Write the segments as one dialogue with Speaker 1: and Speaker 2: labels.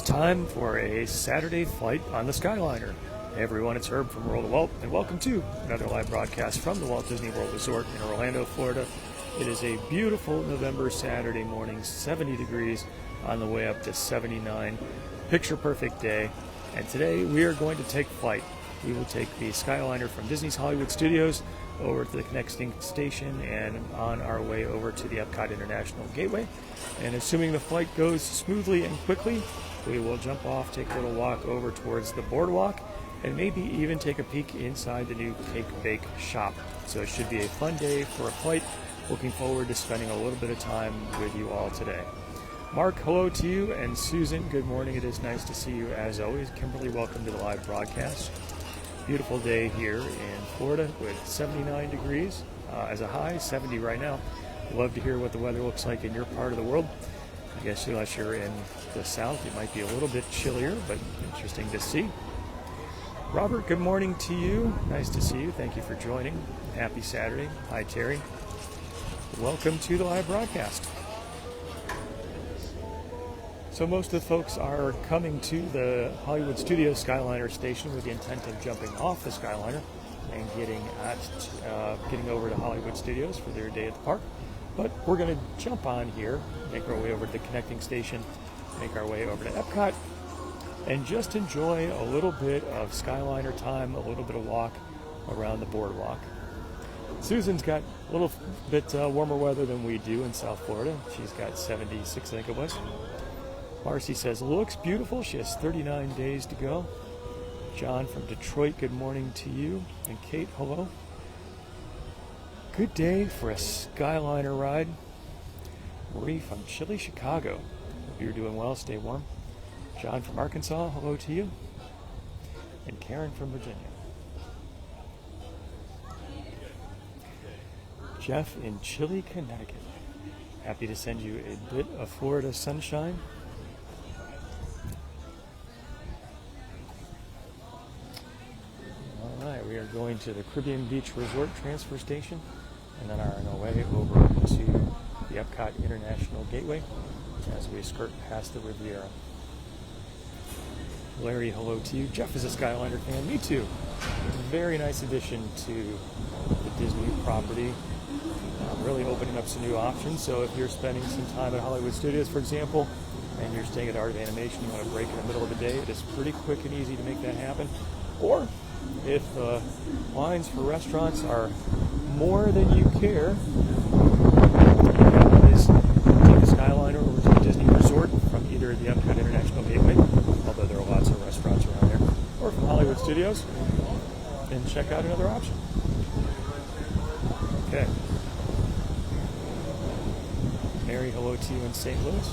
Speaker 1: It's time for a Saturday flight on the Skyliner. Hey everyone, it's Herb from World of Walt, and welcome to another live broadcast from the Walt Disney World Resort in Orlando, Florida. It is a beautiful November Saturday morning, 70 degrees on the way up to 79. Picture perfect day. And today we are going to take flight. We will take the Skyliner from Disney's Hollywood Studios over to the connecting station and on our way over to the Epcot International Gateway. And assuming the flight goes smoothly and quickly, we will jump off, take a little walk over towards the Boardwalk, and maybe even take a peek inside the new Cake Bake shop. So it should be a fun day for a flight. Looking forward to spending a little bit of time with you all today. Mark, hello to you, and Susan, good morning. It is nice to see you as always. Kimberly, welcome to the live broadcast. Beautiful day here in Florida with 79 degrees as a high, 70 right now. Love to hear what the weather looks like in your part of the world. I guess unless you're in the south, it might be a little bit chillier, but interesting to see. Robert, good morning to you. Nice to see you. Thank you for joining. Happy Saturday. Hi, Terry. Welcome to the live broadcast. So most of the folks are coming to the Hollywood Studios Skyliner station with the intent of jumping off the Skyliner and getting over to Hollywood Studios for their day at the park. But we're going to jump on here, make our way over to the connecting station, make our way over to Epcot, and just enjoy a little bit of Skyliner time, a little bit of walk around the Boardwalk. Susan's got a little bit warmer weather than we do in South Florida. She's got 76, I think it was. Marcy says, looks beautiful. She has 39 days to go. John from Detroit, good morning to you. And Kate, hello. Good day for a Skyliner ride. Marie from chilly Chicago. Hope you're doing well. Stay warm. John from Arkansas, hello to you. And Karen from Virginia. Jeff in chilly Connecticut. Happy to send you a bit of Florida sunshine. All right, we are going to the Caribbean Beach Resort transfer station and then are on our way over to the Epcot International Gateway as we skirt past the Riviera. Larry, hello to you. Jeff is a Skyliner fan. Me too. Very nice addition to the Disney property. Really opening up some new options. So if you're spending some time at Hollywood Studios, for example, and you're staying at Art of Animation, you want to break in the middle of the day, it is pretty quick and easy to make that happen. Or if lines for restaurants are more than you care, you can always take a Skyliner over to the Disney Resort from either the Epcot International Gateway, although there are lots of restaurants around there, or from Hollywood Studios, and check out another option. Okay. Mary, hello to you in St. Louis.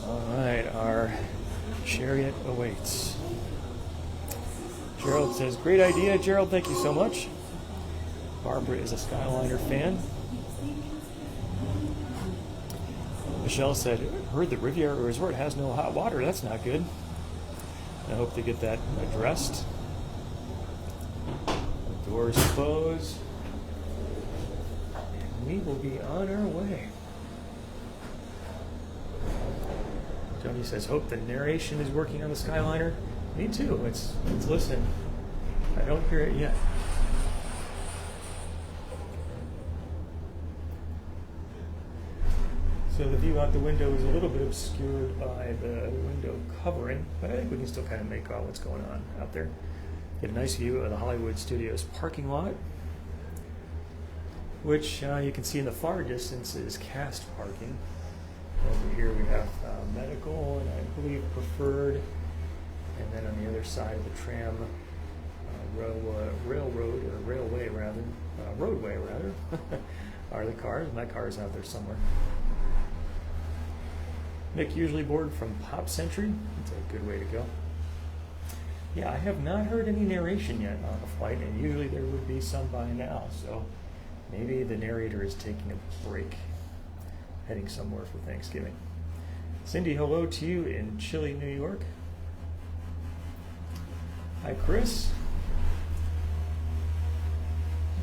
Speaker 1: All right, our chariot awaits. Gerald says, great idea. Gerald, thank you so much. Barbara is a Skyliner fan. Michelle said, heard the Riviera Resort has no hot water. That's not good. I hope they get that addressed. The doors close. And we will be on our way. Tony says, hope the narration is working on the Skyliner. Me too. Let's listen. I don't hear it yet. So the view out the window is a little bit obscured by the window covering, but I think we can still kind of make out what's going on out there. Get a nice view of the Hollywood Studios parking lot, which you can see in the far distance is cast parking. Over here we have medical and I believe preferred, and then on the other side of the tram, roadway are the cars. My car is out there somewhere. Nick, usually board from Pop Century. It's a good way to go. Yeah, I have not heard any narration yet on the flight, and usually there would be some by now, so maybe the narrator is taking a break, heading somewhere for Thanksgiving. Cindy, hello to you in chilly New York. Hi, Chris.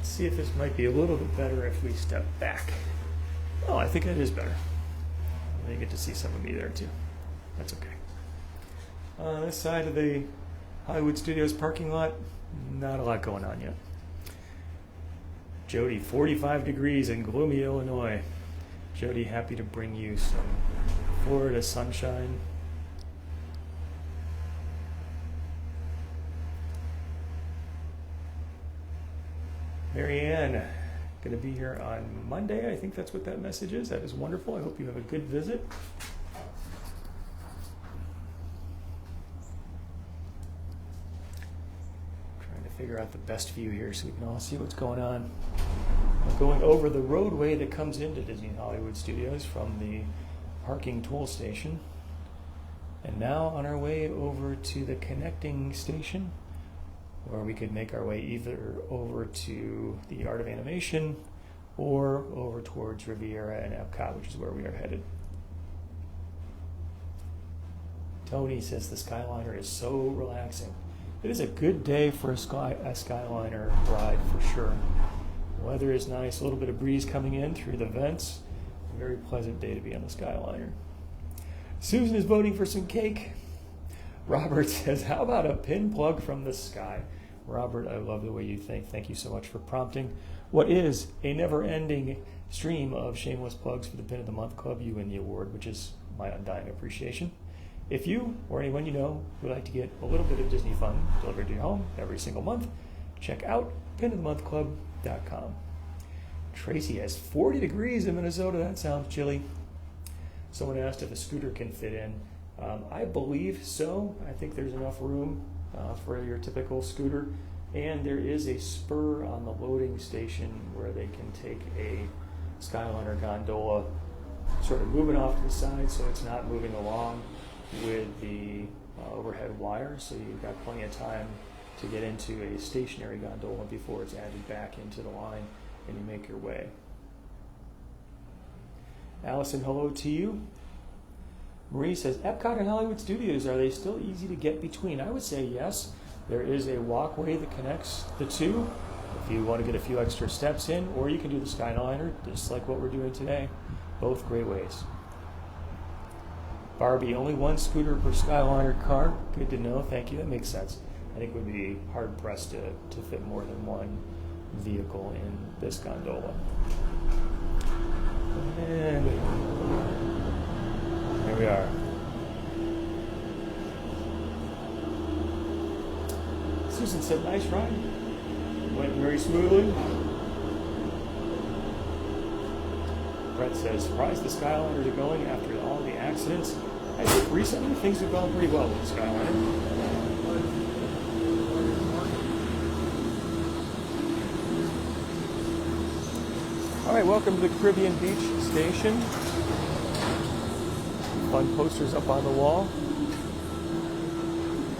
Speaker 1: Let's see if this might be a little bit better if we step back. Oh, I think it is better. You get to see some of me there too. That's okay. On this side of the Hollywood Studios parking lot, not a lot going on yet. Jody, 45 degrees in gloomy Illinois. Jody, happy to bring you some Florida sunshine. Marianne, going to be here on Monday. I think that's what that message is. That is wonderful. I hope you have a good visit. Trying to figure out the best view here so we can all see what's going on. We're going over the roadway that comes into Disney Hollywood Studios from the parking toll station. And now on our way over to the connecting station, where we could make our way either over to the Art of Animation or over towards Riviera and Epcot, which is where we are headed. Tony says the Skyliner is so relaxing. It is a good day for a Skyliner ride for sure. The weather is nice, a little bit of breeze coming in through the vents. A very pleasant day to be on the Skyliner. Susan is voting for some cake. Robert says, how about a pin plug from the sky? Robert, I love the way you think. Thank you so much for prompting what is a never-ending stream of shameless plugs for the Pin of the Month Club. You win the award, which is my undying appreciation. If you or anyone you know would like to get a little bit of Disney fun delivered to your home every single month, check out pinofthemonthclub.com. Tracy has 40 degrees in Minnesota. That sounds chilly. Someone asked if a scooter can fit in. I believe so. I think there's enough room for your typical scooter. And there is a spur on the loading station where they can take a Skyliner gondola, sort of moving off to the side so it's not moving along with the overhead wire. So you've got plenty of time to get into a stationary gondola before it's added back into the line and you make your way. Allison, hello to you. Marie says, Epcot and Hollywood Studios, are they still easy to get between? I would say yes. There is a walkway that connects the two if you want to get a few extra steps in, or you can do the Skyliner, just like what we're doing today. Both great ways. Barbie, only one scooter per Skyliner car. Good to know. Thank you. That makes sense. I think we'd be hard-pressed to fit more than one vehicle in this gondola. And here we are. Susan said, nice ride. Went very smoothly. Brett says, surprised the Skyliners are going after all the accidents. I think recently things have gone pretty well with the Skyliner. All right, welcome to the Caribbean Beach Station. Fun posters up on the wall.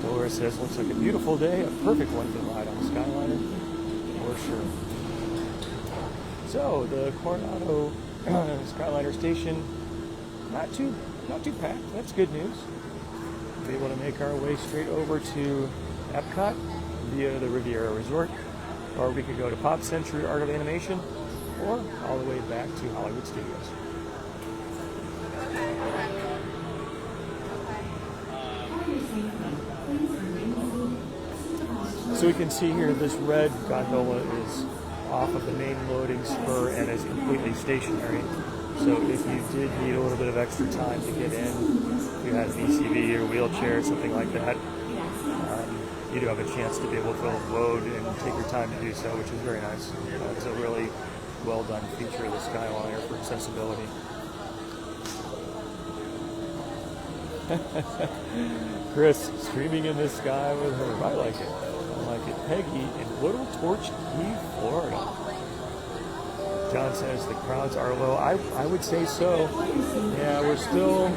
Speaker 1: Dolores says, looks like a beautiful day, a perfect one to ride on the Skyliner, for sure. So, the Coronado Skyliner station, not too packed. That's good news. We'll be able to make our way straight over to Epcot via the Riviera Resort, or we could go to Pop Century Art of Animation, or all the way back to Hollywood Studios. So we can see here this red gondola is off of the main loading spur and is completely stationary. So if you did need a little bit of extra time to get in, if you had an ECV or wheelchair, something like that, you do have a chance to be able to load and take your time to do so, which is very nice. It's a really well done feature of the Skyliner for accessibility. Chris, streaming in the sky with her. I like it. I like it. Peggy in Little Torch Key, Florida. John says the crowds are low. I would say so. Yeah, we're still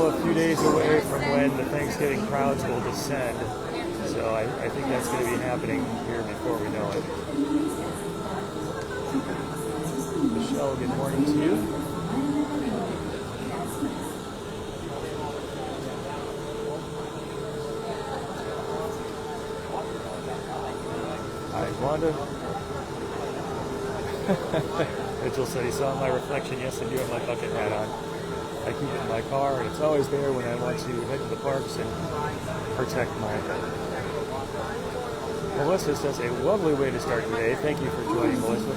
Speaker 1: a few days away from when the Thanksgiving crowds will descend. So I think that's going to be happening here before we know it. Michelle, good morning to you. Wanda. Mitchell said he saw my reflection. Yes, I do have my bucket hat on. I keep it in my car, and it's always there when I want to head to the parks and protect my head. Melissa says, a lovely way to start the day. Thank you for joining, Melissa.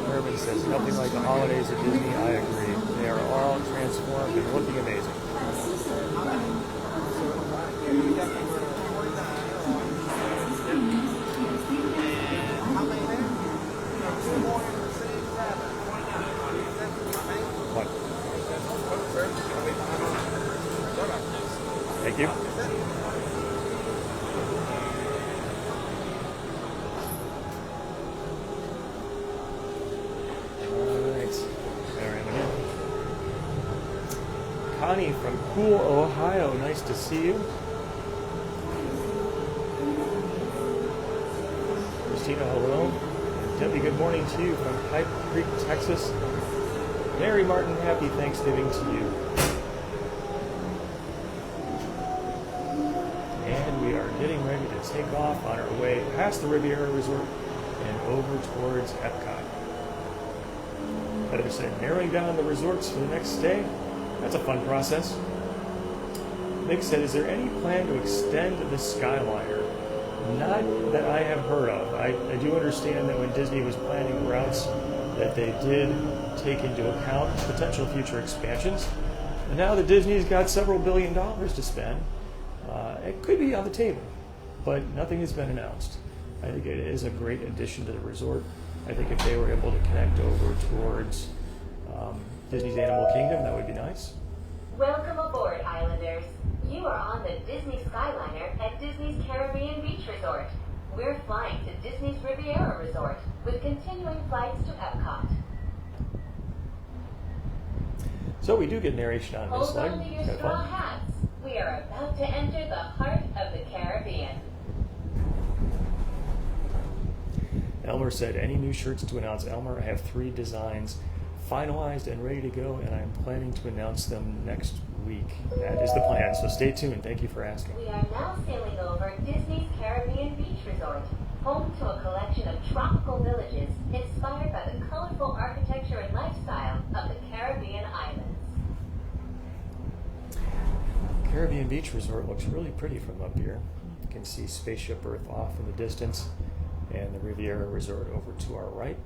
Speaker 1: Herman says, nothing like the holidays at Disney. I agree. They are all transformed and looking amazing. What? Thank you. Connie from Poole, Ohio. Nice to see you. Christina, hello. Debbie, good morning to you from Pipe Creek, Texas. Mary Martin, happy Thanksgiving to you. And we are getting ready to take off on our way past the Riviera Resort and over towards Epcot. Heather said, narrowing down the resorts for the next stay. That's a fun process. Nick said, is there any plan to extend the Skyliner? Not that I have heard of. I do understand that when Disney was planning routes that they did take into account potential future expansions. And now that Disney's got several $1 billion to spend, it could be on the table, but nothing has been announced. I think it is a great addition to the resort. I think if they were able to connect over towards Disney's Animal Kingdom, that would be nice.
Speaker 2: Welcome aboard, Islanders. You are on the Disney Skyliner at Disney's Caribbean Beach Resort. We're flying to Disney's Riviera Resort with continuing flights to Epcot.
Speaker 1: So we do get narration on this slide.
Speaker 2: Hold on to your straw hats. We are about to enter the heart of the Caribbean.
Speaker 1: Elmer said, any new shirts to announce? Elmer, I have 3 designs finalized and ready to go, and I'm planning to announce them next week. That is the plan, so stay tuned. Thank you for asking.
Speaker 2: We are now sailing over Disney's Caribbean Beach Resort, home to a collection of tropical villages inspired by the colorful architecture and lifestyle of the Caribbean islands.
Speaker 1: Caribbean Beach Resort looks really pretty from up here. You can see Spaceship Earth off in the distance and the Riviera Resort over to our right.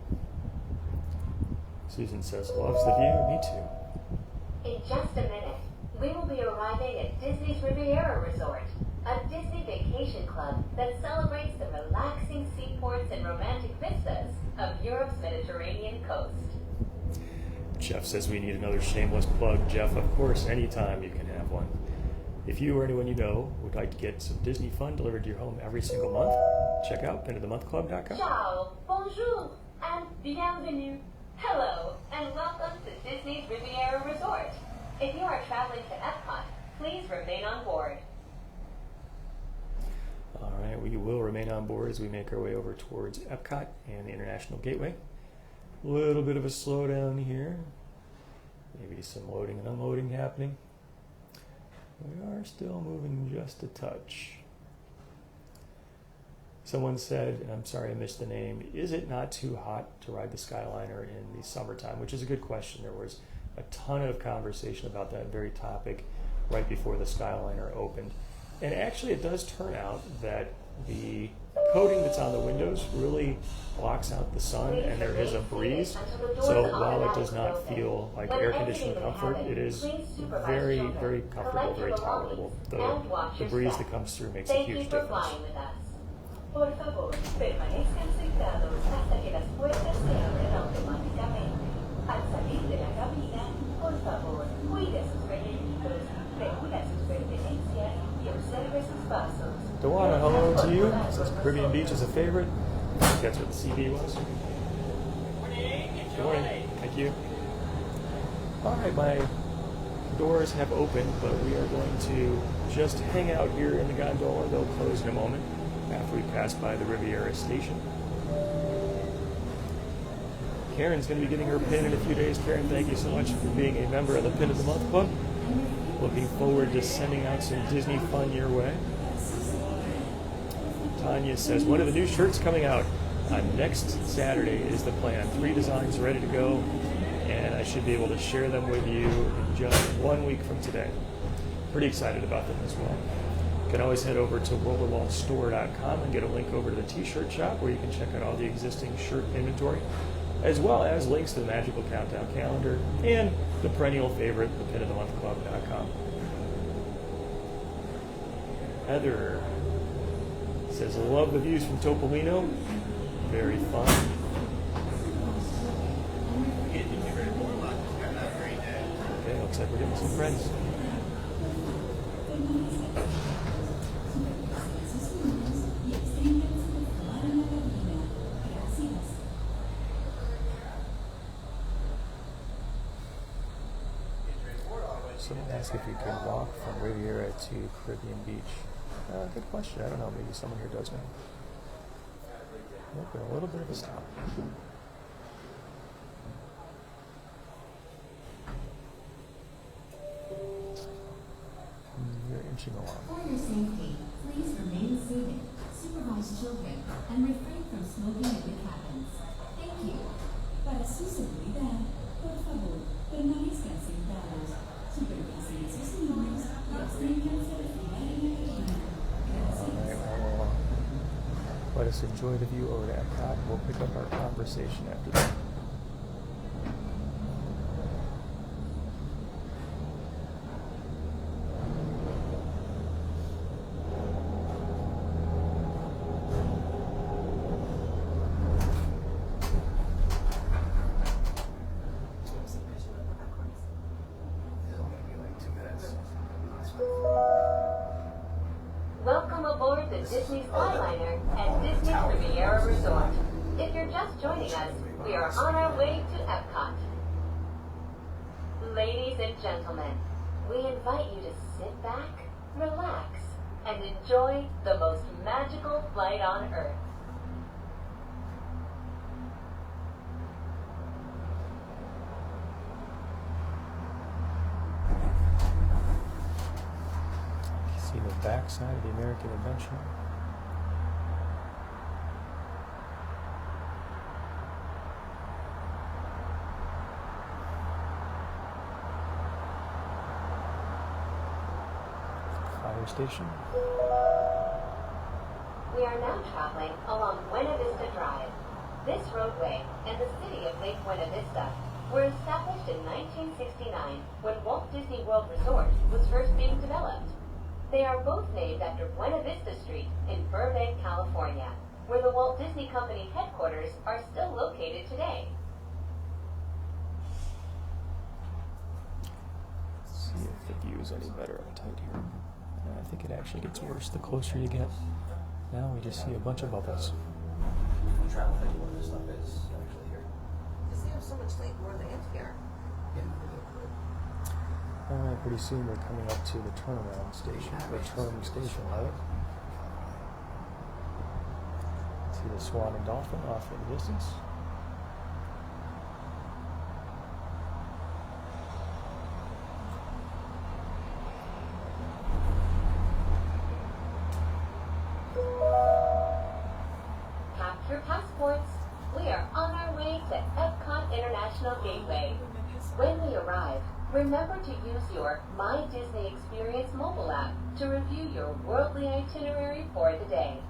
Speaker 1: Susan says, loves the view. Me too.
Speaker 2: In just a minute, we will be arriving at Disney's Riviera Resort, a Disney vacation club that celebrates the relaxing seaports and romantic vistas of Europe's Mediterranean coast.
Speaker 1: Jeff says we need another shameless plug. Jeff, of course, anytime you can have one. If you or anyone you know would like to get some Disney fun delivered to your home every single month, check out pinofthemonthclub.com.
Speaker 2: Ciao, bonjour, and bienvenue. Hello, and welcome to Disney's Riviera Resort. If you are traveling to Epcot, please remain on board.
Speaker 1: All right, we will remain on board as we make our way over towards Epcot and the International Gateway. A little bit of a slowdown here. Maybe some loading and unloading happening. We are still moving just a touch. Someone said, and I'm sorry I missed the name, is it not too hot to ride the Skyliner in the summertime? Which is a good question. There was a ton of conversation about that very topic right before the Skyliner opened. And actually it does turn out that the coating that's on the windows really blocks out the sun and there is a breeze. So while it does not feel like air conditioning comfort, it is very, very comfortable, very tolerable. The breeze that comes through makes a huge difference.
Speaker 2: Por favor, permanezcan sentados hasta que las puertas se abren automáticamente. Al salir de la cabina, por favor, cuide sus pequeñitos, reúna sus pertenencias y observe sus pasos.
Speaker 1: Dewana, hello to you. Says Caribbean Beach is a favorite. I think that's what the CB was. Good morning. Thank you. All right, my doors have opened, but we are going to just hang out here in the gondola. They'll close in a moment after we pass by the Riviera station. Karen's going to be getting her pin in a few days. Karen, thank you so much for being a member of the Pin of the Month Club. Looking forward to sending out some Disney fun your way. Tanya says, when are the new shirts coming out? Next Saturday is the plan. 3 designs ready to go, and I should be able to share them with you in just 1 week from today. Pretty excited about them as well. You can always head over to worldofwaltstore.com and get a link over to the t-shirt shop where you can check out all the existing shirt inventory, as well as links to the Magical Countdown calendar and the perennial favorite, the Pin of the Month Club.com. Heather says, love the views from Topolino. Very fun. Okay, looks like we're getting some friends. Someone asked if you can walk from Riviera to Caribbean Beach. Good question. I don't know. Maybe someone here does know. Nope, a little bit of a stop. You're inching along.
Speaker 3: For your safety, please remain seated, supervise children, and refrain from smoking in the cabins. Thank you. Para su seguridad, por favor, permanezcan sentados, supervisen sus niños y absténganse de fumar en la cabina. Gracias.
Speaker 1: All right, let us enjoy the view over to Epcot. We'll pick up our conversation after that.
Speaker 2: Welcome aboard the Disney Skyliner at Disney Riviera Resort. If you're just joining us, we are on our way to Epcot. Ladies and gentlemen, we invite you to sit back, relax, and enjoy the most magical flight on Earth.
Speaker 1: See the backside of the American Adventure. Fire station.
Speaker 2: We are now traveling along Buena Vista Drive. This roadway and the city of Lake Buena Vista were established in 1969 when Walt Disney World Resort was first being developed. They are both named after Buena Vista Street in Burbank, California, where the Walt Disney Company headquarters are still located today.
Speaker 1: Let's see if the view is any better on tight here. I think it actually gets worse the closer you get. Now we just see a bunch of bubbles.
Speaker 4: Travel anywhere this stuff is actually here.
Speaker 5: Because they have so much more land here.
Speaker 4: Yeah.
Speaker 1: Alright, pretty soon we're coming up to the turnaround station, the turn station, right? See the Swan and Dolphin off in the distance.
Speaker 2: Capture passports. We are on our way to Epcot International Gateway. When we arrive, remember to use your My Disney Experience mobile app to review your worldly itinerary for the day.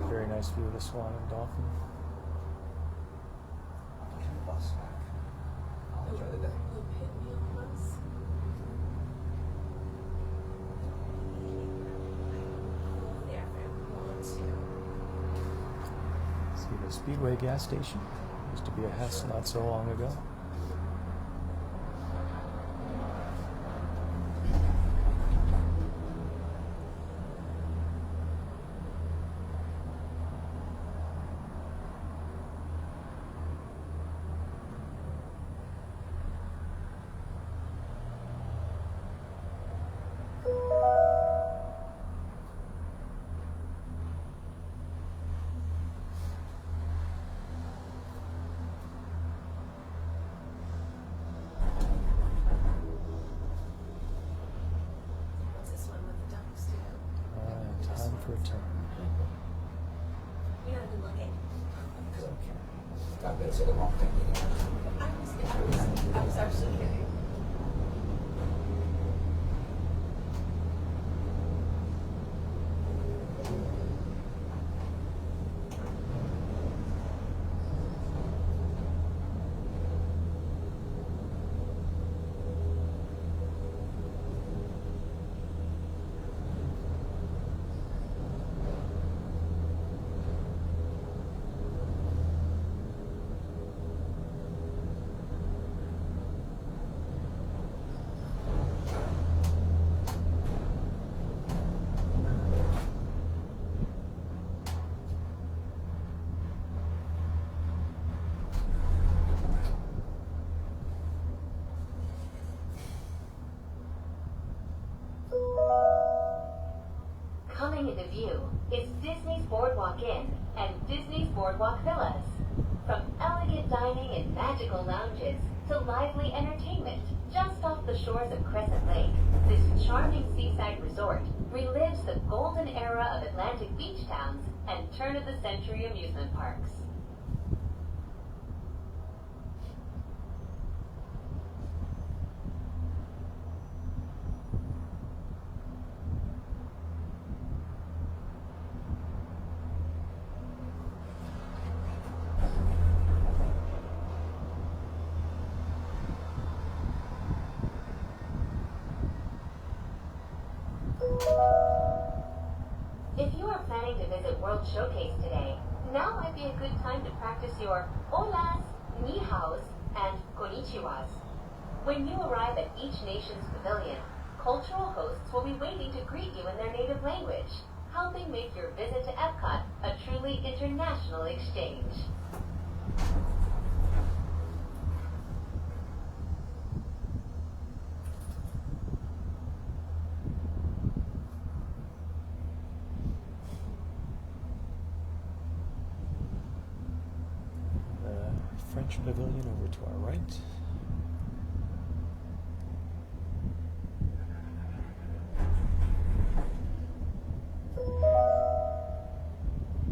Speaker 1: Very nice view of the Swan and Dolphin.
Speaker 4: Bus back. I'll enjoy the day.
Speaker 1: See the Speedway gas station. Used to be a Hess not so long ago.
Speaker 5: been looking?
Speaker 4: Because I'm kidding. I bet it's a long thing.
Speaker 5: I was actually kidding.
Speaker 2: Coming into view is Disney's Boardwalk Inn and Disney's Boardwalk Villas. From elegant dining and magical lounges to lively entertainment just off the shores of Crescent Lake, this charming seaside resort relives the golden era of Atlantic beach towns and turn-of-the-century amusement parks. If you are planning to visit World Showcase today, now might be a good time to practice your holas, ni haos, and konnichiwas. When you arrive at each nation's pavilion, cultural hosts will be waiting to greet you in their native language, helping make your visit to Epcot a truly international exchange.
Speaker 1: French pavilion over to our right.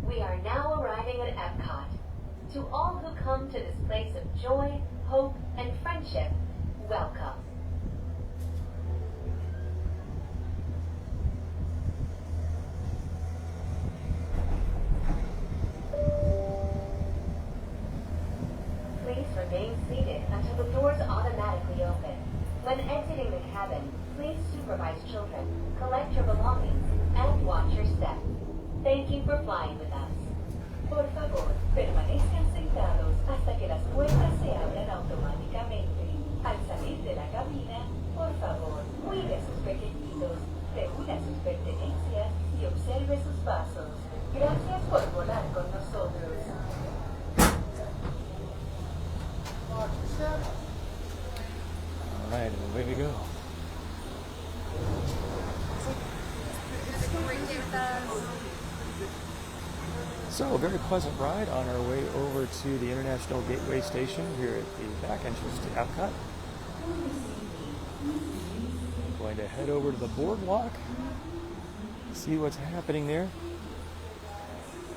Speaker 2: We are now arriving at Epcot. To all who come to this place of joy, hope, and friendship, welcome. Please remain seated until the doors automatically open. When exiting the cabin, please supervise children, collect your belongings, and watch your step. Thank you for flying with us. Por favor, permanezcan sentados hasta que las puertas se abran automáticamente. Al salir de la cabina, por favor, cuide a sus pequeñitos, reúna sus pertenencias y observe sus pasos. Gracias por volar con nosotros.
Speaker 1: All right, and away we go. So, a very pleasant ride on our way over to the International Gateway Station here at the back entrance to Epcot. I'm going to head over to the Boardwalk, see what's happening there.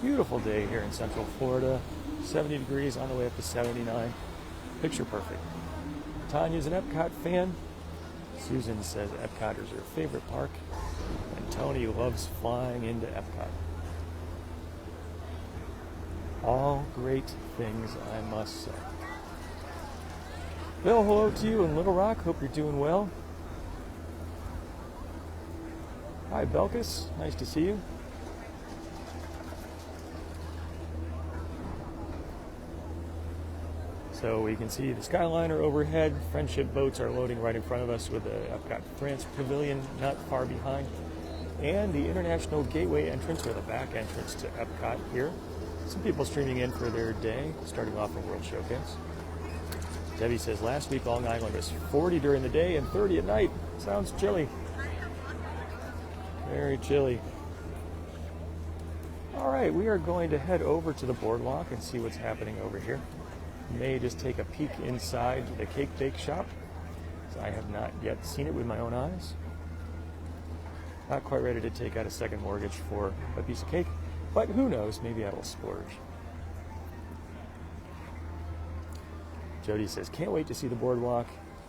Speaker 1: Beautiful day here in Central Florida. 70 degrees on the way up to 79. Picture perfect. Tanya's an Epcot fan. Susan says Epcot is her favorite park. And Tony loves flying into Epcot. All great things, I must say. Bill, hello to you in Little Rock. Hope you're doing well. Hi, Belkis. Nice to see you. So we can see the Skyliner overhead. Friendship boats are loading right in front of us with the Epcot France Pavilion not far behind. And the International Gateway entrance, or the back entrance to Epcot here. Some people streaming in for their day, starting off from World Showcase. Debbie says, last week Long Island was 40 during the day and 30 at night. Sounds chilly. Very chilly. All right, we are going to head over to the Boardwalk and see what's happening over here. May just take a peek inside the cake bake shop, as I have not yet seen it with my own eyes. Not quite ready to take out a second mortgage for a piece of cake. But who knows, maybe I will splurge. Jody says, can't wait to see the boardwalk.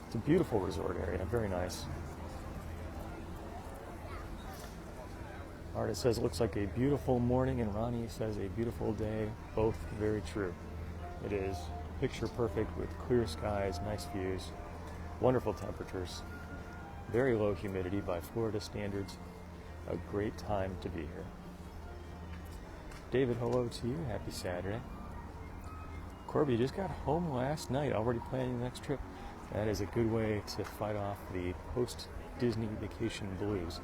Speaker 1: It's a beautiful resort area, very nice. Artist says, looks like a beautiful morning, and Ronnie says, a beautiful day. Both very true. It is picture perfect with clear skies, nice views, wonderful temperatures, very low humidity by Florida standards. A great time to be here. David, hello to you. Happy Saturday. Corby just got home last night, already planning the next trip. That is a good way to fight off the post-Disney vacation blues.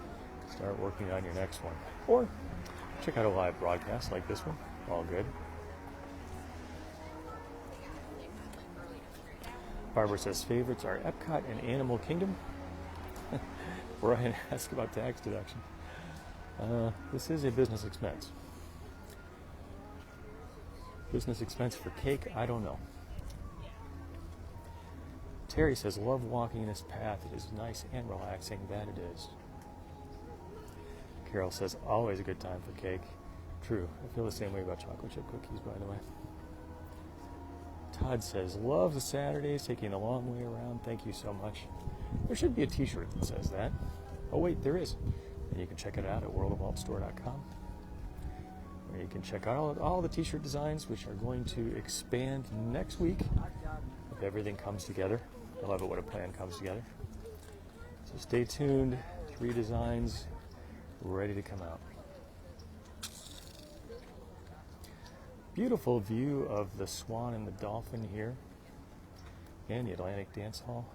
Speaker 1: Start working on your next one. Or check out a live broadcast like this one. All good. Barbara says favorites are Epcot and Animal Kingdom. Brian asked about tax deduction. This is a business expense. Business expense for cake? I don't know. Terry says, love walking this path. It is nice and relaxing. That it is. Carol says, always a good time for cake. True. I feel the same way about chocolate chip cookies, by the way. Todd says, love the Saturdays, taking a long way around. Thank you so much. There should be a t-shirt that says that. Oh, wait, there is. And you can check it out at worldofwaltstore.com. Where you can check out all the t-shirt designs, which are going to expand next week if everything comes together. I love it when a plan comes together. So stay tuned. 3 designs ready to come out. Beautiful view of the Swan and the Dolphin here and the Atlantic Dance Hall.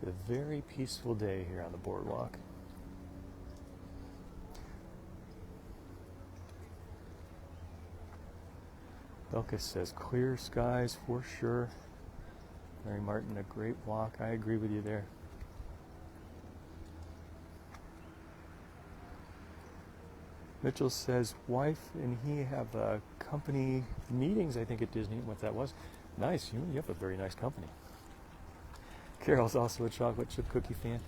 Speaker 1: A very peaceful day here on the boardwalk. Belkis says clear skies for sure. Mary Martin, a great walk. I agree with you there. Mitchell says wife and he have company meetings, I think, at Disney. What that was. Nice. You have a very nice company. Carol's also a chocolate chip cookie fan.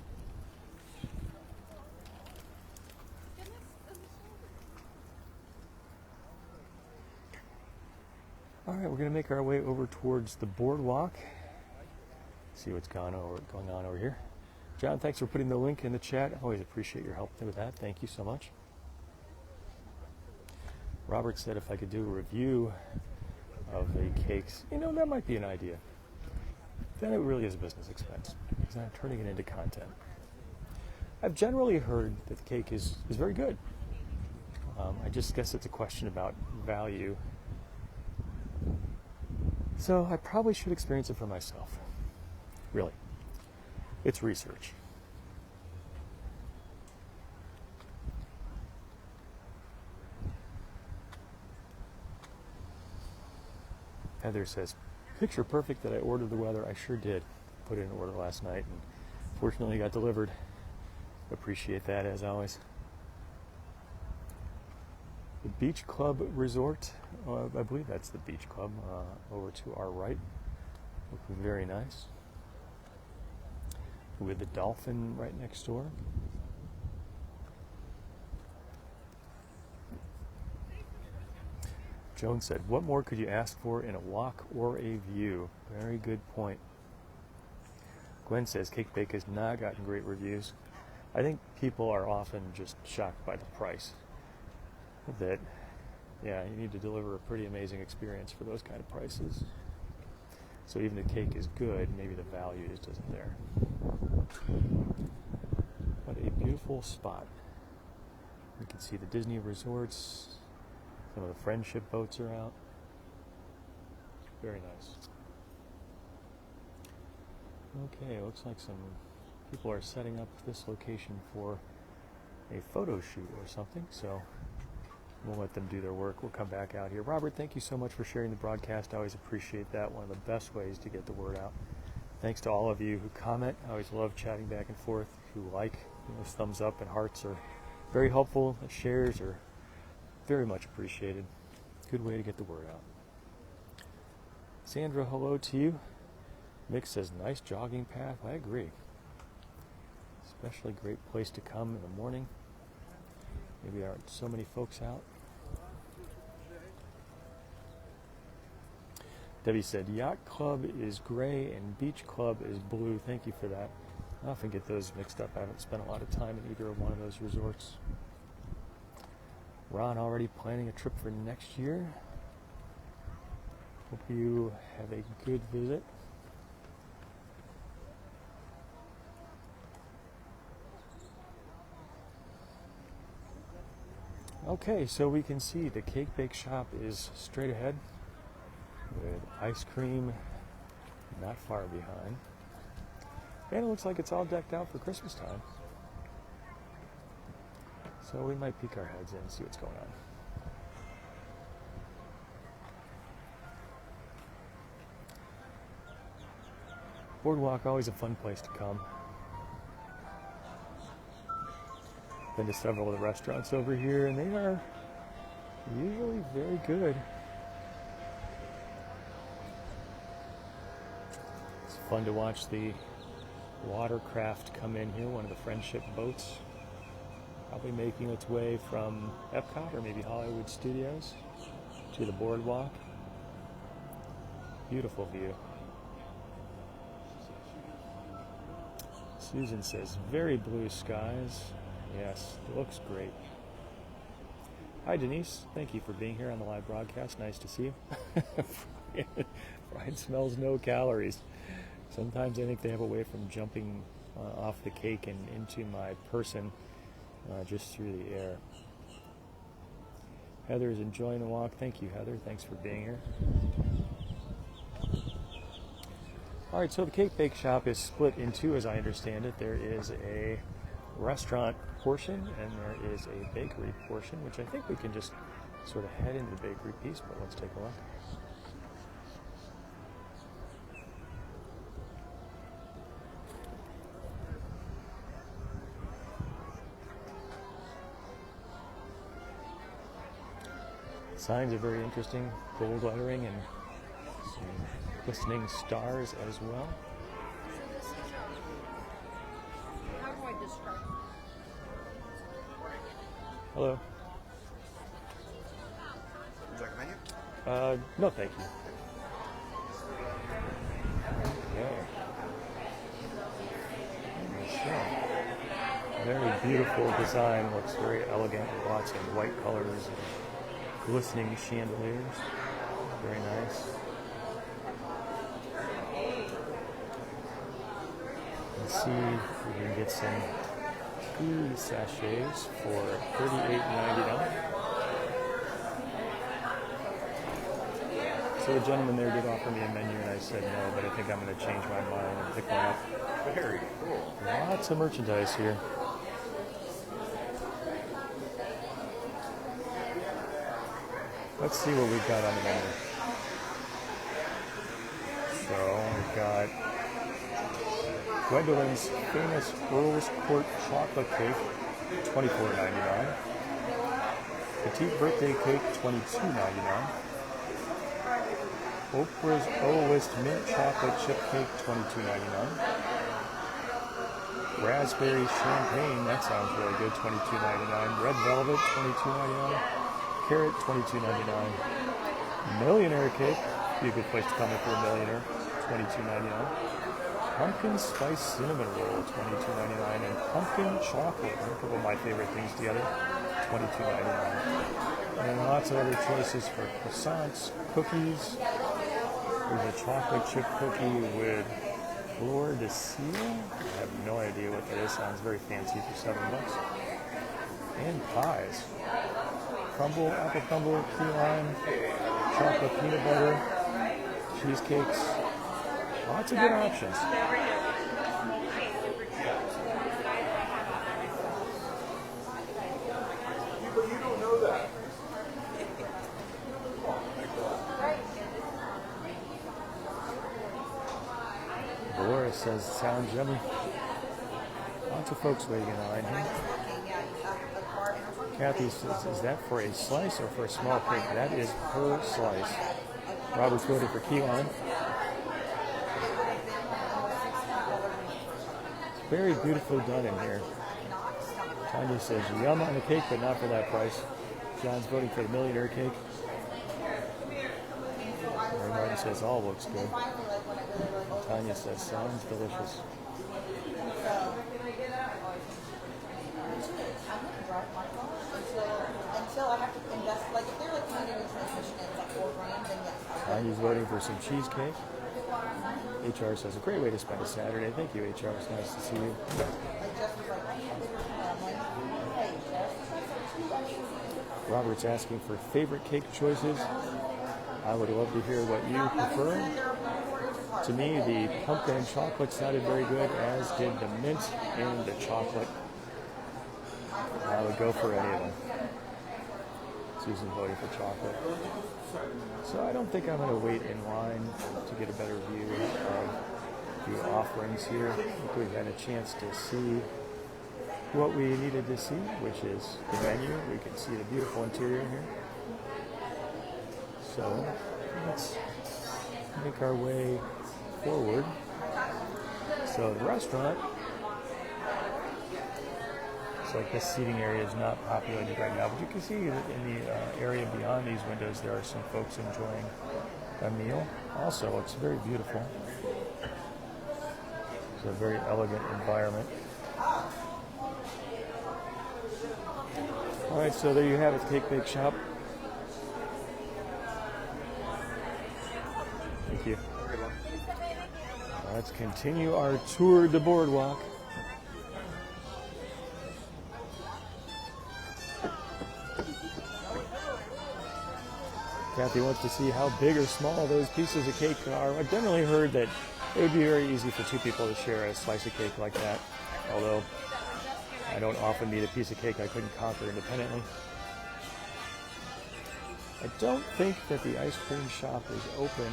Speaker 1: All right, we're going to make our way over towards the boardwalk. See what's going on over here. John, thanks for putting the link in the chat. Always appreciate your help with that. Thank you so much. Robert said if I could do a review of the cakes, that might be an idea. Then it really is a business expense because I'm turning it into content. I've generally heard that the cake is very good. I just guess it's a question about value. So I probably should experience it for myself. Really. It's research. Heather says, picture perfect that I ordered the weather. I sure did. Put in an order last night and fortunately got delivered. Appreciate that as always. The Beach Club Resort, I believe that's the Beach Club, over to our right. Looking very nice. With the dolphin right next door. Joan said, what more could you ask for in a walk or a view? Very good point. Gwen says, Cake Bake has not gotten great reviews. I think people are often just shocked by the price. That, yeah, you need to deliver a pretty amazing experience for those kind of prices. So even the cake is good, maybe the value just isn't there. What a beautiful spot. You can see the Disney resorts. Some of the friendship boats are out. Very nice. Okay, looks like some people are setting up this location for a photo shoot or something, so we'll let them do their work. We'll come back out here. Robert, thank you so much for sharing the broadcast. I always appreciate that. One of the best ways to get the word out. Thanks to all of you who comment. I always love chatting back and forth, who like. Those thumbs up and hearts are very helpful. The shares are very much appreciated. Good way to get the word out. Sandra, hello to you. Mick says, nice jogging path. I agree. Especially great place to come in the morning. Maybe there aren't so many folks out. Debbie said, Yacht Club is gray and Beach Club is blue. Thank you for that. I often get those mixed up. I haven't spent a lot of time in either one of those resorts. Ron already planning a trip for next year. Hope you have a good visit. Okay, so we can see the cake bake shop is straight ahead with ice cream not far behind. And it looks like it's all decked out for Christmas time. So we might peek our heads in and see what's going on. Boardwalk, always a fun place to come. Been to several of the restaurants over here, and they are usually very good. It's fun to watch the watercraft come in here, one of the Friendship boats, probably making its way from Epcot or maybe Hollywood Studios to the Boardwalk. Beautiful view. Susan says, very blue skies. Yes, it looks great. Hi, Denise. Thank you for being here on the live broadcast. Nice to see you. Fried smells no calories. Sometimes I think they have a way from jumping off the cake and into my person just through the air. Heather is enjoying the walk. Thank you, Heather. Thanks for being here. All right, so the cake bake shop is split in two, as I understand it. There is a restaurant portion and there is a bakery portion, which I think we can just sort of head into the bakery piece, but let's take a look. Signs are very interesting, gold lettering and some glistening stars as well.
Speaker 5: So this is, how do I describe it?
Speaker 1: Hello.
Speaker 6: Would you like a menu?
Speaker 1: No, thank you. Okay. So, very beautiful design. Looks very elegant with lots of white colors and glistening chandeliers. Very nice. Let's see if we can get some tea sachets for $38.99. So the gentleman there did offer me a menu and I said no, but I think I'm going to change my mind and pick one up.
Speaker 6: Very cool.
Speaker 1: Lots of merchandise here. Let's see what we've got on the menu. So we've got Gwendolyn's famous Earl's Court chocolate cake, $24.99. Petite birthday cake, $22.99. Oprah's O-List mint chocolate chip cake, $22.99. Raspberry champagne, that sounds really good, $22.99. Red velvet, $22.99. Carrot, $22.99. Millionaire cake, be a good place to come in for a millionaire, $22.99. Pumpkin spice cinnamon roll, $22.99, and pumpkin chocolate, a couple of my favorite things together, $22.99. And lots of other choices for croissants, cookies. There's a chocolate chip cookie with fleur de sel. I have no idea what that is. Sounds very fancy for $7. And pies. Crumble, apple crumble, key lime, chocolate peanut butter, cheesecakes. Lots of good options.
Speaker 6: But you don't know that.
Speaker 1: Dolores says, sounds yummy. Lots of folks waiting in line here. Kathy says, is that for a slice or for a small cake? That is per slice. Robert's voted for key lime. Very beautifully done in here. Tanya says, yum on the cake, but not for that price. John's voting for the millionaire cake. Mary Martin says all looks good. Tanya says sounds delicious.
Speaker 7: Until I have to invest, like if they're like putting in a transmission and it's like $4,000, then yes.
Speaker 1: Tanya's voting for some cheesecake. HR says a great way to spend a Saturday. Thank you, HR. It's nice to see you. Robert's asking for favorite cake choices. I would love to hear what you prefer. To me, the pumpkin and chocolate sounded very good, as did the mint and the chocolate. I would go for any of them. Susan voting for chocolate. So I don't think I'm going to wait in line to get a better view of the offerings here. I think we've had a chance to see what we needed to see, which is the menu. We can see the beautiful interior here. So let's make our way forward. So the restaurant, it's like this seating area is not populated right now, but you can see that in the area beyond these windows there are some folks enjoying a meal. Also, it's very beautiful. It's a very elegant environment. All right, so there you have it, Cake Bake Shop. Thank you. Let's continue our tour de Boardwalk. Kathy wants to see how big or small those pieces of cake are. I've generally heard that it would be very easy for two people to share a slice of cake like that, although I don't often meet a piece of cake I couldn't conquer independently. I don't think that the ice cream shop is open.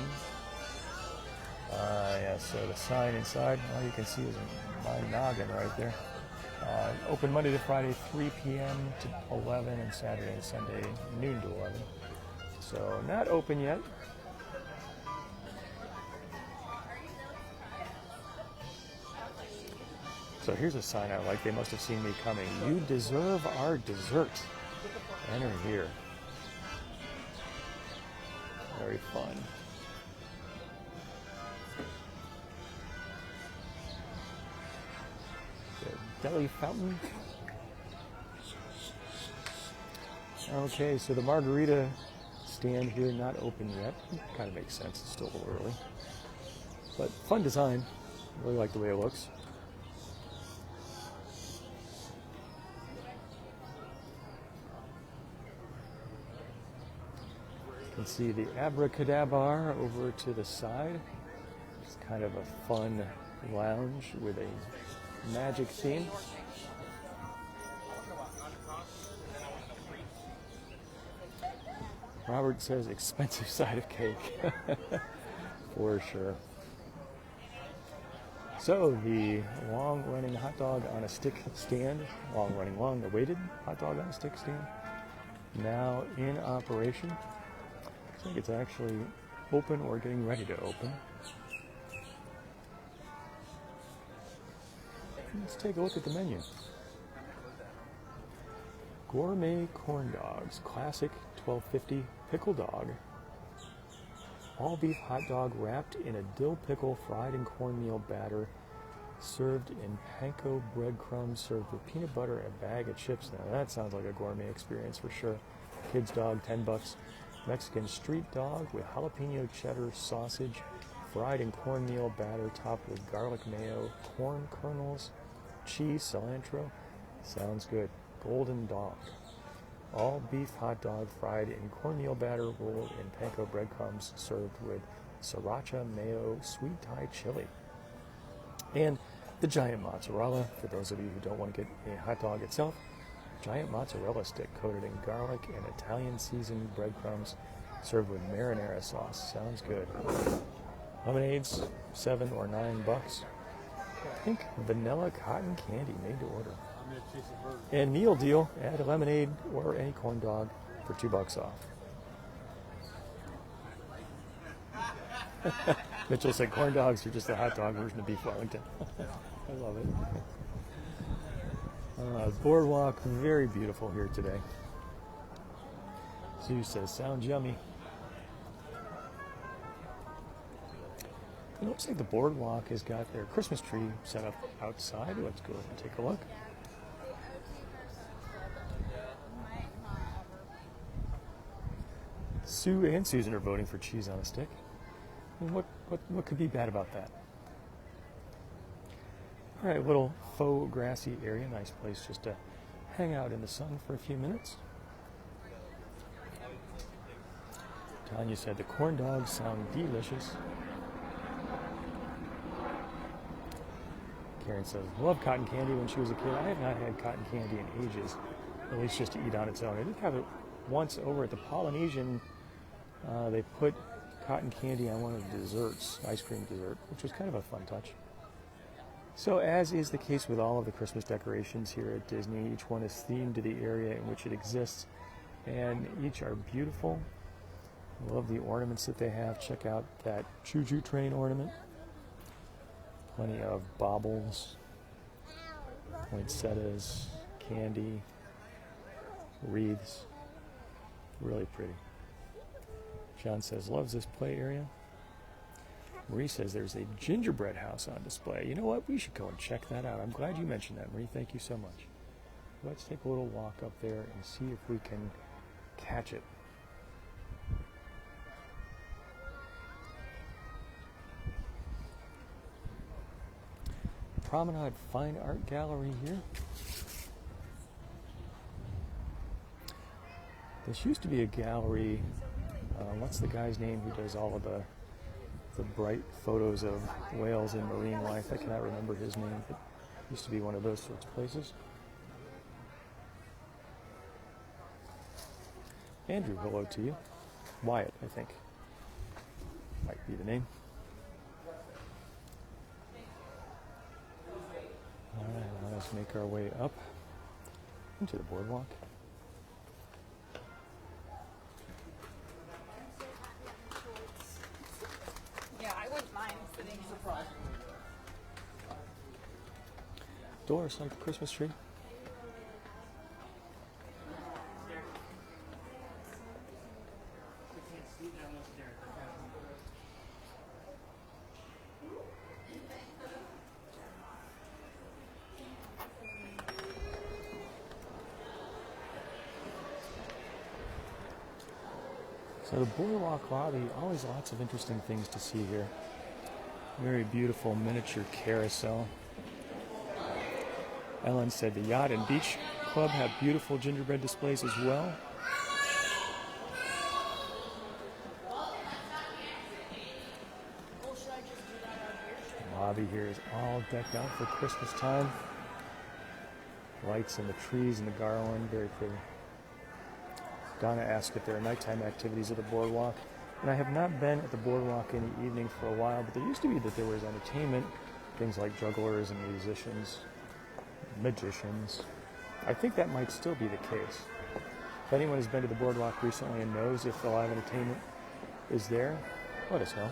Speaker 1: Yeah, so the sign inside, all you can see is my noggin right there. Open Monday to Friday, 3 p.m. to 11, and Saturday and Sunday, noon to 11. So not open yet. So here's a sign I like. They must have seen me coming. You deserve our dessert. Enter here. Very fun. The deli fountain. Okay, so the margarita stand here, not open yet. Kind of makes sense. It's still a little early. But fun design. Really like the way it looks. You can see the Abracadabra over to the side. It's kind of a fun lounge with a magic theme. Robert says expensive side of cake. For sure. So the long-running hot dog on a stick stand, long-awaited hot dog on a stick stand, now in operation. I think it's actually open or getting ready to open. Let's take a look at the menu. Gourmet corn dogs, classic $12.50 pickle dog, all beef hot dog wrapped in a dill pickle, fried in cornmeal batter, served in panko breadcrumbs, served with peanut butter and a bag of chips. Now that sounds like a gourmet experience for sure. Kids dog, $10. Mexican street dog with jalapeno cheddar sausage, fried in cornmeal batter, topped with garlic mayo, corn kernels, cheese, cilantro. Sounds good. Golden dog. All beef hot dog fried in cornmeal batter, rolled in panko breadcrumbs, served with sriracha mayo, sweet Thai chili. And the giant mozzarella, for those of you who don't want to get a hot dog itself, giant mozzarella stick coated in garlic and Italian seasoned breadcrumbs, served with marinara sauce. Sounds good. Lemonades, $7 or $9. I think vanilla cotton candy made to order. And meal deal, add a lemonade or any corn dog for $2 off. Mitchell said corn dogs are just the hot dog version of beef Wellington. I love it. Boardwalk, very beautiful here today. Sue says, sounds yummy. It looks like the Boardwalk has got their Christmas tree set up outside. Let's go and take a look. Sue and Susan are voting for cheese on a stick. And what could be bad about that? All right, little faux grassy area. Nice place just to hang out in the sun for a few minutes. Tanya said the corn dogs sound delicious. Karen says, loved cotton candy when she was a kid. I have not had cotton candy in ages, at least just to eat on its own. I did have it once over at the Polynesian. They put cotton candy on one of the desserts, ice cream dessert, which was kind of a fun touch. So as is the case with all of the Christmas decorations here at Disney, each one is themed to the area in which it exists, and each are beautiful. I love the ornaments that they have. Check out that choo-choo train ornament. Plenty of baubles, poinsettias, candy, wreaths. Really pretty. John says, loves this play area. Marie says there's a gingerbread house on display. You know what? We should go and check that out. I'm glad you mentioned that, Marie. Thank you so much. Let's take a little walk up there and see if we can catch it. Promenade Fine Art Gallery here. This used to be a gallery. What's the guy's name who does all of the bright photos of whales in marine life? I cannot remember his name, but it used to be one of those sorts of places. Andrew, hello to you. Wyatt, I think, might be the name. All right, let us make our way up into the boardwalk.
Speaker 5: Yeah, I wouldn't mind sitting surprised.
Speaker 1: Doris, like the Christmas tree. So the boardwalk lobby, always lots of interesting things to see here. Very beautiful miniature carousel. Ellen said the Yacht and Beach Club have beautiful gingerbread displays as well. The lobby here is all decked out for Christmas time. Lights and the trees and the garland, very pretty. Donna asked if there are nighttime activities at the boardwalk, and I have not been at the boardwalk in the evening for a while, but there used to be that there was entertainment, things like jugglers and musicians, magicians. I think that might still be the case. If anyone has been to the boardwalk recently and knows if the live entertainment is there, let us know.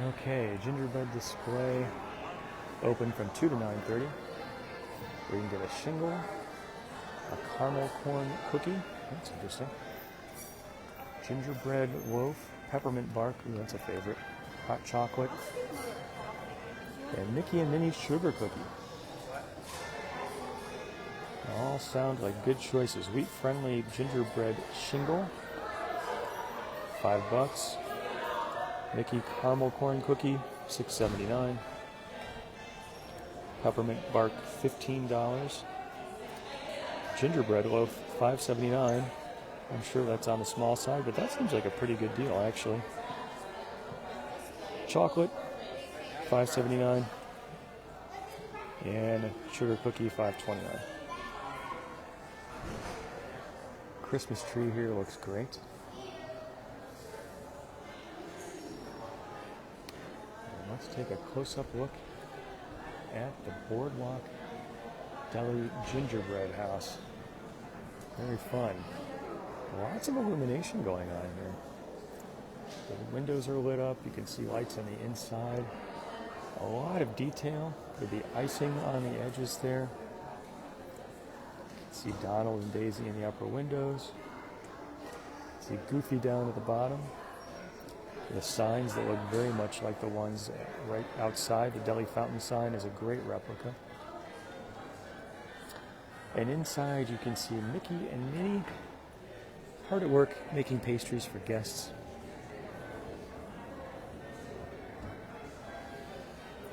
Speaker 1: Okay, gingerbread display open from 2 to 9:30. We can get a shingle, a caramel corn cookie, that's interesting, gingerbread loaf, peppermint bark, ooh, that's a favorite, hot chocolate, and Mickey and Minnie's sugar cookie. All sound like good choices. Wheat-friendly gingerbread shingle, $5. Mickey caramel corn cookie, $6.79. Peppermint bark, $15. Gingerbread loaf, $5.79. I'm sure that's on the small side, but that seems like a pretty good deal, actually. Chocolate, $5.79. And sugar cookie, $5.29. Christmas tree here looks great. Let's take a close-up look at the Boardwalk Deli Gingerbread House. Very fun. Lots of illumination going on here. The windows are lit up. You can see lights on the inside. A lot of detail with the icing on the edges there. See Donald and Daisy in the upper windows. See Goofy down at the bottom. The signs that look very much like the ones right outside. The deli fountain sign is a great replica. And inside you can see Mickey and Minnie hard at work making pastries for guests.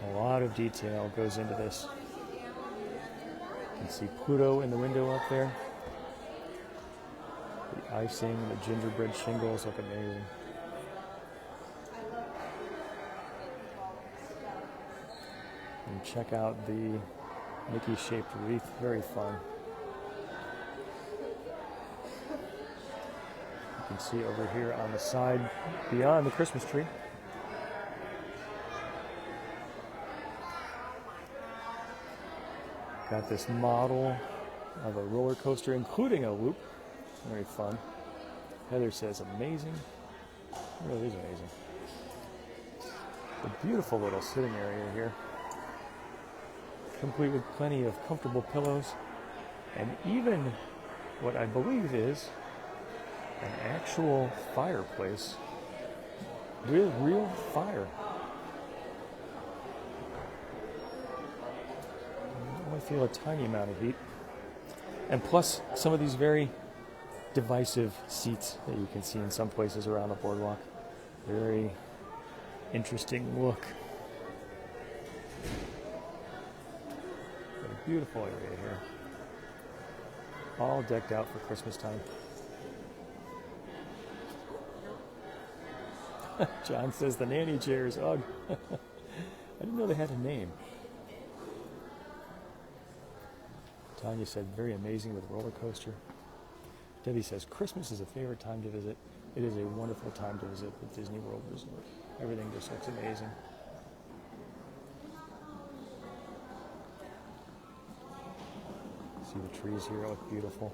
Speaker 1: A lot of detail goes into this. You can see Pluto in the window up there. The icing, the gingerbread shingles look amazing. And check out the Mickey-shaped wreath, very fun. You can see over here on the side, beyond the Christmas tree, got this model of a roller coaster, including a loop. Very fun. Heather says amazing. It really is amazing. A beautiful little sitting area here, complete with plenty of comfortable pillows, and even what I believe is an actual fireplace with real fire. I only feel a tiny amount of heat. And plus some of these very divisive seats that you can see in some places around the boardwalk. Very interesting look. A beautiful area here. All decked out for Christmas time. John says the nanny chairs. Ugh. I didn't know they had a name. Tanya said very amazing with roller coaster. Debbie says Christmas is a favorite time to visit. It is a wonderful time to visit the Disney World Resort. Everything just looks amazing. See the trees here look beautiful.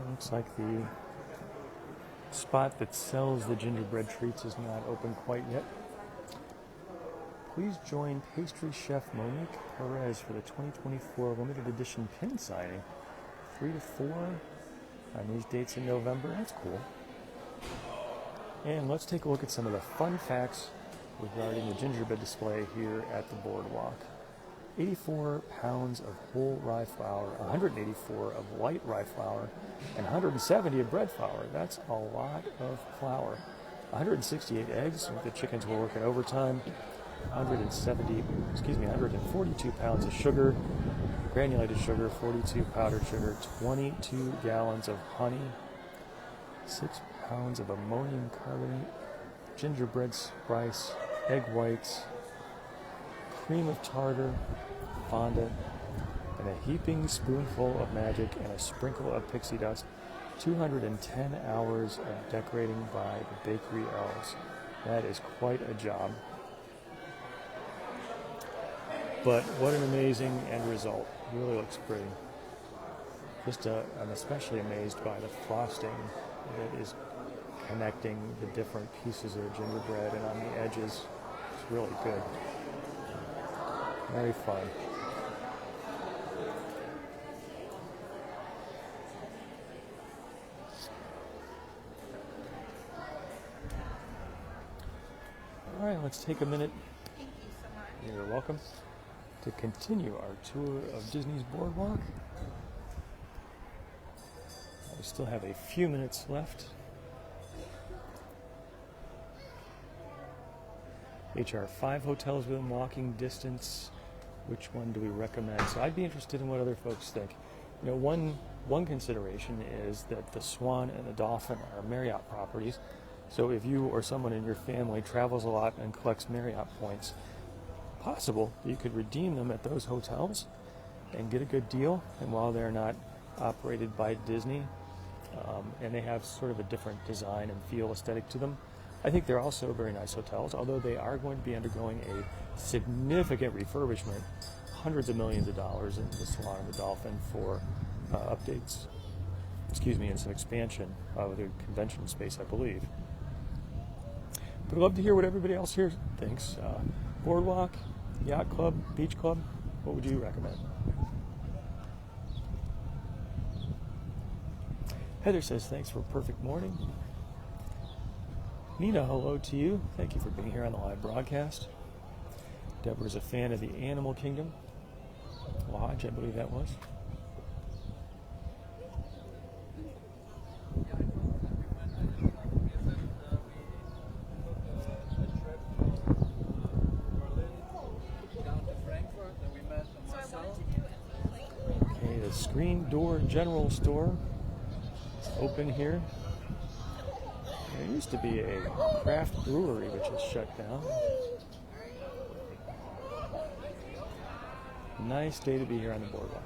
Speaker 1: Looks like the spot that sells the gingerbread treats is not open quite yet. Please join pastry chef Monique Perez for the 2024 limited edition pin signing, 3 to 4 on these dates in November. That's cool. And let's take a look at some of the fun facts regarding the gingerbread display here at the Boardwalk. 84 pounds of whole rye flour, 184 of light rye flour, and 170 of bread flour. That's a lot of flour. 168 eggs, the chickens were working overtime. 142 pounds of sugar, granulated sugar, 42 powdered sugar, 22 gallons of honey, 6 pounds of ammonium carbonate, gingerbread spice, egg whites, cream of tartar, fondant, and a heaping spoonful of magic and a sprinkle of pixie dust. 210 hours of decorating by the bakery elves. That is quite a job. But what an amazing end result. It really looks pretty. I'm especially amazed by the frosting that is connecting the different pieces of the gingerbread, and on the edges, it's really good. Very fun. All right, let's take a minute.
Speaker 5: Thank you so much.
Speaker 1: You're welcome. To continue our tour of Disney's Boardwalk. We still have a few minutes left. HR 5 hotels within walking distance. Which one do we recommend? So I'd be interested in what other folks think. You know, one consideration is that the Swan and the Dolphin are Marriott properties. So if you or someone in your family travels a lot and collects Marriott points, possible you could redeem them at those hotels and get a good deal. And while they're not operated by Disney, and they have sort of a different design and feel aesthetic to them, I think they're also very nice hotels, although they are going to be undergoing a significant refurbishment, hundreds of millions of dollars in the Swan and the Dolphin for updates and some expansion of the convention space, I believe. But I'd love to hear what everybody else here thinks. Boardwalk, Yacht Club, Beach Club, what would you recommend? Heather says, thanks for a perfect morning. Nina, hello to you. Thank you for being here on the live broadcast. Deborah's a fan of the Animal Kingdom Lodge, I believe that was. Okay, the Screen Door General Store is open here. There used to be a craft brewery which is shut down. Nice day to be here on the boardwalk.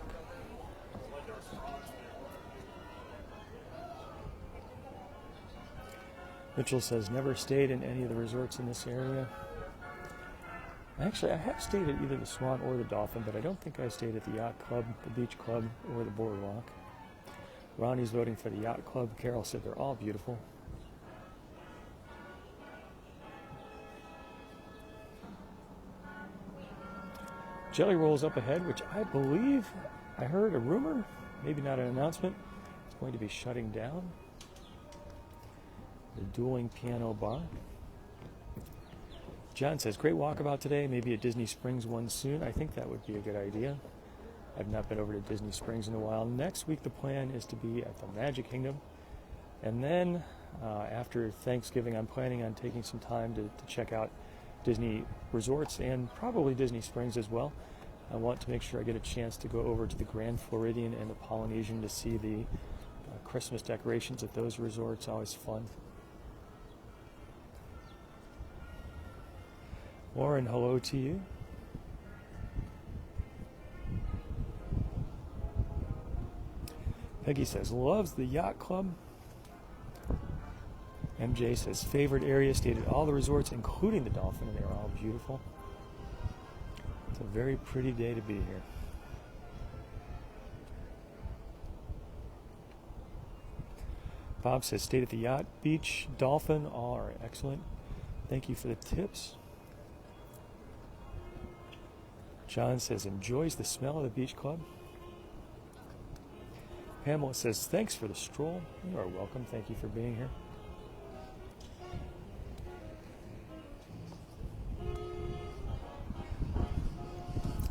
Speaker 1: Mitchell says, never stayed in any of the resorts in this area. Actually, I have stayed at either the Swan or the Dolphin, but I don't think I stayed at the Yacht Club, the Beach Club, or the Boardwalk. Ronnie's voting for the Yacht Club. Carol said they're all beautiful. Jelly Roll's up ahead, which I believe I heard a rumor, maybe not an announcement, it's going to be shutting down. The Dueling Piano Bar. John says, great walkabout today, maybe a Disney Springs one soon. I think that would be a good idea. I've not been over to Disney Springs in a while. Next week the plan is to be at the Magic Kingdom. And then after Thanksgiving, I'm planning on taking some time to check out Disney resorts and probably Disney Springs as well. I want to make sure I get a chance to go over to the Grand Floridian and the Polynesian to see the Christmas decorations at those resorts. Always fun. Lauren, hello to you. Peggy says, loves the Yacht Club. MJ says, favorite area, stayed at all the resorts, including the Dolphin, and they are all beautiful. It's a very pretty day to be here. Bob says, stayed at the Yacht, Beach, Dolphin, all are excellent. Thank you for the tips. John says, enjoys the smell of the Beach Club. Pamela says, thanks for the stroll. You are welcome. Thank you for being here.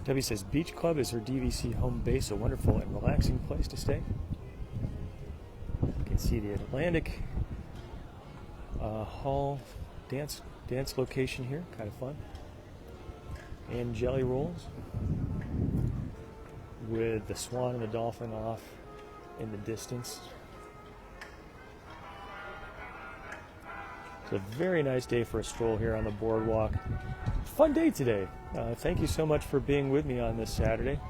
Speaker 1: Debbie says, Beach Club is her DVC home base, a wonderful and relaxing place to stay. You can see the Atlantic Hall dance location here, kind of fun. And Jelly Rolls with the Swan and the Dolphin off in the distance. It's a very nice day for a stroll here on the boardwalk. Fun day today. Thank you so much for being with me on this Saturday.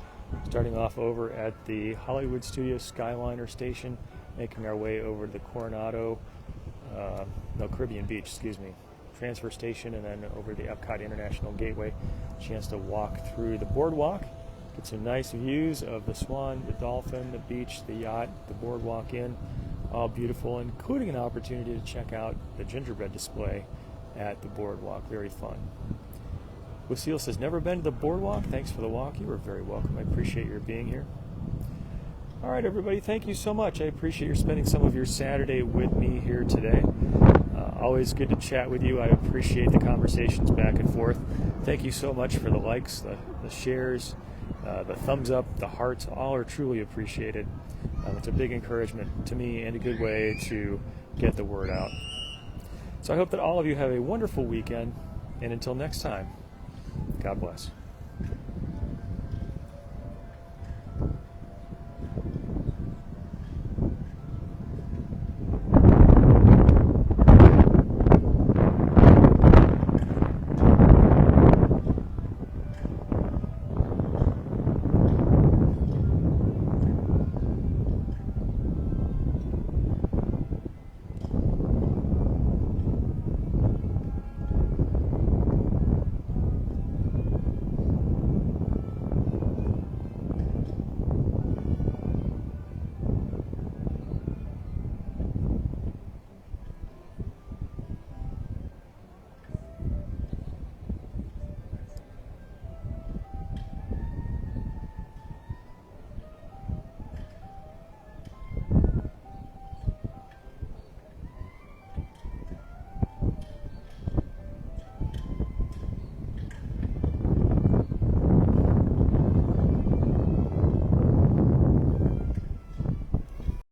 Speaker 1: Starting off over at the Hollywood Studios Skyliner station, making our way over to the Caribbean Beach, transfer station, and then over to the Epcot International Gateway. Chance to walk through the boardwalk, get some nice views of the Swan, the Dolphin, the beach, the yacht, the boardwalk inn, all beautiful, including an opportunity to check out the gingerbread display at the boardwalk. Very fun. Lucille says, never been to the boardwalk. Thanks for the walk. You are very welcome. I appreciate your being here. All right, everybody, thank you so much. I appreciate your spending some of your Saturday with me here today. Always good to chat with you. I appreciate the conversations back and forth. Thank you so much for the likes, the shares, the thumbs up, the hearts. All are truly appreciated. It's a big encouragement to me and a good way to get the word out. So I hope that all of you have a wonderful weekend. And until next time, God bless.